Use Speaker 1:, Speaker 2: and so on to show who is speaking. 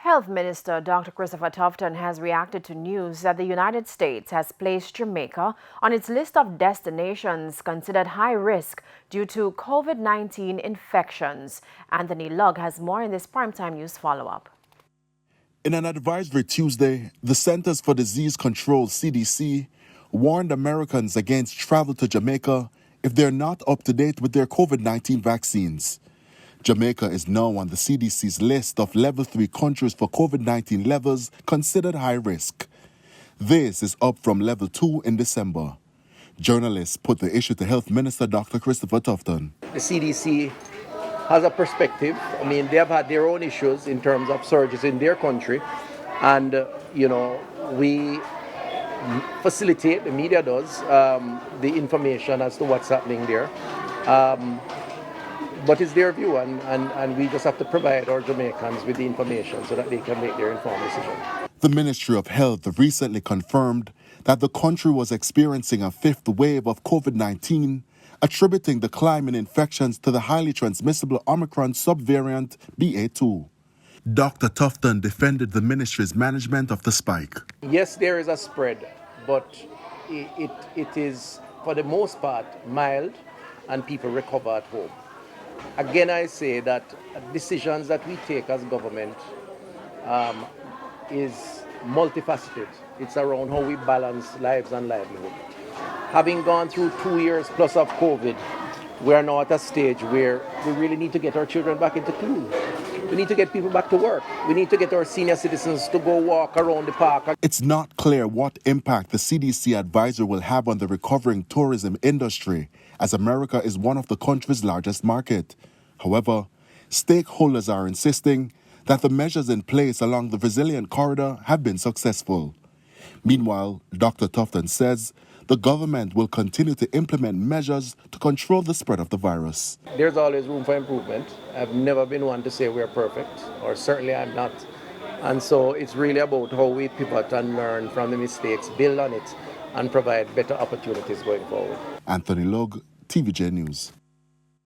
Speaker 1: Health Minister Dr. Christopher Tufton has reacted to news that the United States has placed Jamaica on its list of destinations considered high risk due to COVID-19 infections. Anthony Lugg has more in this primetime news follow-up.
Speaker 2: In an advisory Tuesday, the Centers for Disease Control, CDC, warned Americans against travel to Jamaica if they're not up to date with their COVID-19 vaccines. Jamaica is now on the CDC's list of Level 3 countries for COVID-19 levels considered high risk. This is up from Level 2 in December. Journalists put the issue to Health Minister Dr. Christopher Tufton.
Speaker 3: The CDC has a perspective. I mean, they have had their own issues in terms of surges in their country. And, we facilitate, the media does, the information as to what's happening there. But it's their view, and we just have to provide our Jamaicans with the information so that they can make their informed decision.
Speaker 2: The Ministry of Health recently confirmed that the country was experiencing a fifth wave of COVID-19, attributing the climb in infections to the highly transmissible Omicron subvariant BA2. Dr. Tufton defended the ministry's management of the spike.
Speaker 3: Yes, there is a spread, but it is, for the most part, mild, and people recover at home. Again, I say that decisions that we take as government is multifaceted. It's around how we balance lives and livelihood. Having gone through 2 years plus of COVID, we are now at a stage where we really need to get our children back into school. We need to get people back to work. We need to get our senior citizens to go walk around the park.
Speaker 2: It's not clear what impact the CDC advisor will have on the recovering tourism industry, as America is one of the country's largest market. However, stakeholders are insisting that the measures in place along the resilient corridor have been successful. Meanwhile, Dr. Tufton says the government will continue to implement measures to control the spread of the virus.
Speaker 3: There's always room for improvement. I've never been one to say we're perfect, or certainly I'm not. And so it's really about how we pivot and learn from the mistakes, build on it, and provide better opportunities going forward.
Speaker 2: Anthony Lugg, TVJ News.